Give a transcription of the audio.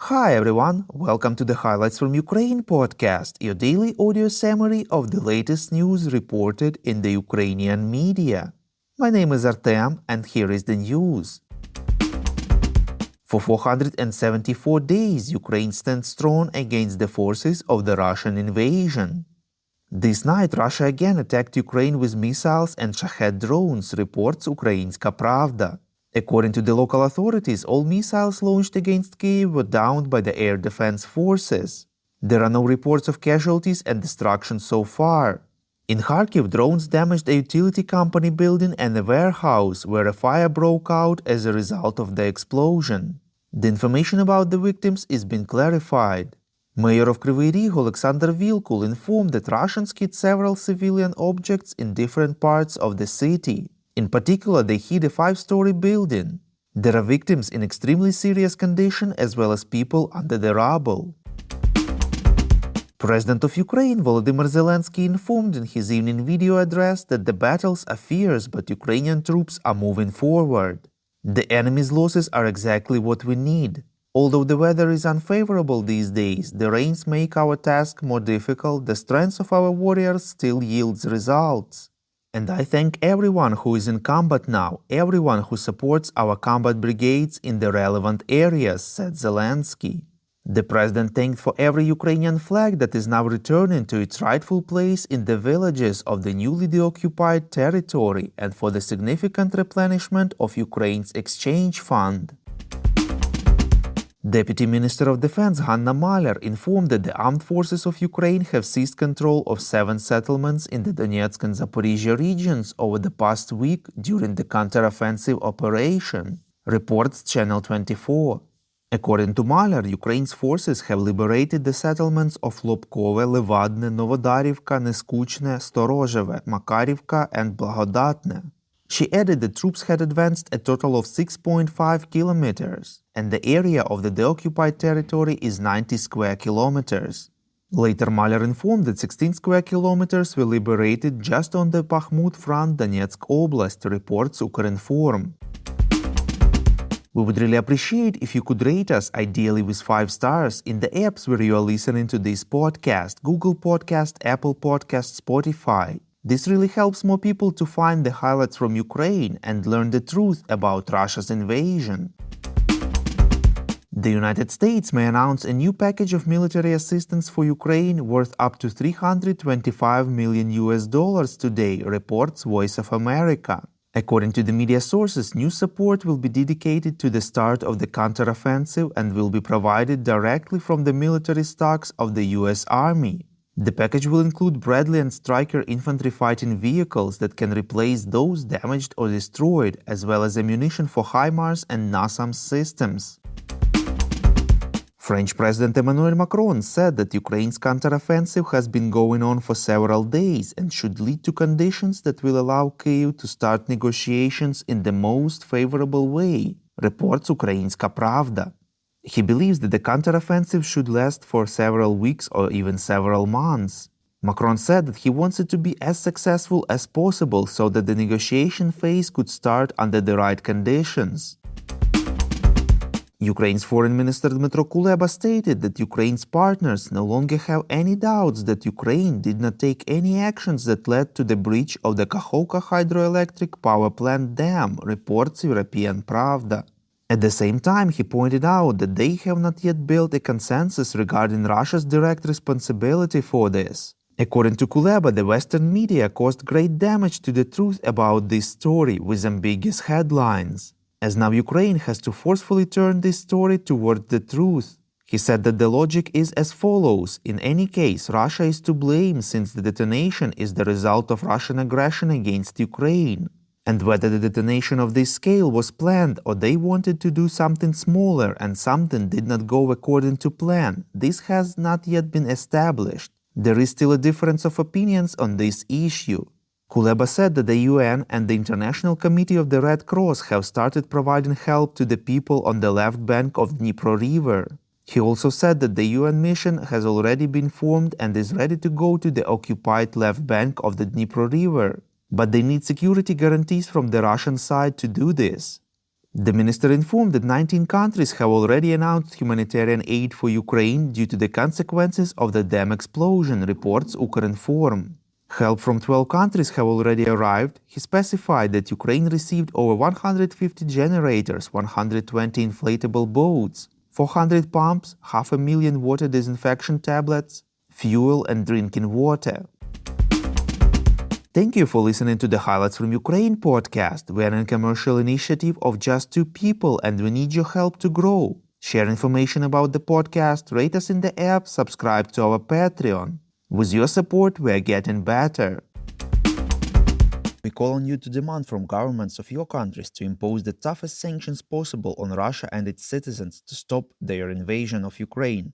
Hi everyone, welcome to the Highlights from Ukraine podcast, your daily audio summary of the latest news reported in the Ukrainian media. My name is Artem and here is the news. For 474 days, Ukraine stands strong against the forces of the Russian invasion. This night, Russia again attacked Ukraine with missiles and Shahed drones, reports Ukrainska Pravda. According to the local authorities, all missiles launched against Kyiv were downed by the air defense forces. There are no reports of casualties and destruction so far. In Kharkiv, drones damaged a utility company building and a warehouse where a fire broke out as a result of the explosion. The information about the victims is being clarified. Mayor of Kryvyi Rih, Alexander Vilkul, informed that Russians hit several civilian objects in different parts of the city. In particular, they hit a 5-story building. There are victims in extremely serious condition as well as people under the rubble. President of Ukraine Volodymyr Zelensky informed in his evening video address that the battles are fierce but Ukrainian troops are moving forward. The enemy's losses are exactly what we need. Although the weather is unfavorable these days, the rains make our task more difficult, the strength of our warriors still yields results. And I thank everyone who is in combat now, everyone who supports our combat brigades in the relevant areas, said Zelensky. The president thanked for every Ukrainian flag that is now returning to its rightful place in the villages of the newly deoccupied territory and for the significant replenishment of Ukraine's exchange fund. Deputy Minister of Defense Hanna Maliar informed that the armed forces of Ukraine have seized control of 7 settlements in the Donetsk and Zaporizhia regions over the past week during the counter-offensive operation, reports Channel 24. According to Maliar, Ukraine's forces have liberated the settlements of Lobkove, Levadne, Novodarivka, Neskuchne, Storozheve, Makarivka and Blagodatne. She added that troops had advanced a total of 6.5 kilometers, and the area of the deoccupied territory is 90 square kilometers. Later, Maliar informed that 16 square kilometers were liberated just on the Bakhmut front, Donetsk Oblast, reports Ukrinform. We would really appreciate if you could rate us, ideally with 5 stars, in the apps where you are listening to this podcast: Google Podcast, Apple Podcast, Spotify. This really helps more people to find the highlights from Ukraine and learn the truth about Russia's invasion. The United States may announce a new package of military assistance for Ukraine worth up to $325 million today, reports Voice of America. According to the media sources, new support will be dedicated to the start of the counteroffensive and will be provided directly from the military stocks of the U.S. Army. The package will include Bradley and Stryker infantry fighting vehicles that can replace those damaged or destroyed, as well as ammunition for HIMARS and NASAMS systems. French President Emmanuel Macron said that Ukraine's counteroffensive has been going on for several days and should lead to conditions that will allow Kyiv to start negotiations in the most favorable way, reports Ukrainska Pravda. He believes that the counteroffensive should last for several weeks or even several months. Macron said that he wants it to be as successful as possible so that the negotiation phase could start under the right conditions. Ukraine's Foreign Minister Dmytro Kuleba stated that Ukraine's partners no longer have any doubts that Ukraine did not take any actions that led to the breach of the Kakhovka hydroelectric power plant dam, reports European Pravda. At the same time, he pointed out that they have not yet built a consensus regarding Russia's direct responsibility for this. According to Kuleba, the Western media caused great damage to the truth about this story with ambiguous headlines, as now Ukraine has to forcefully turn this story toward the truth. He said that the logic is as follows: in any case, Russia is to blame since the detonation is the result of Russian aggression against Ukraine. And whether the detonation of this scale was planned or they wanted to do something smaller and something did not go according to plan, this has not yet been established. There is still a difference of opinions on this issue. Kuleba said that the UN and the International Committee of the Red Cross have started providing help to the people on the left bank of Dnipro River. He also said that the UN mission has already been formed and is ready to go to the occupied left bank of the Dnipro River, but they need security guarantees from the Russian side to do this. The minister informed that 19 countries have already announced humanitarian aid for Ukraine due to the consequences of the dam explosion, reports Ukrinform. Help from 12 countries have already arrived. He specified that Ukraine received over 150 generators, 120 inflatable boats, 400 pumps, 500,000 water disinfection tablets, fuel and drinking water. Thank you for listening to the Highlights from Ukraine podcast. We are a commercial initiative of just two people and we need your help to grow. Share information about the podcast, rate us in the app, subscribe to our Patreon. With your support, we are getting better. We call on you to demand from governments of your countries to impose the toughest sanctions possible on Russia and its citizens to stop their invasion of Ukraine.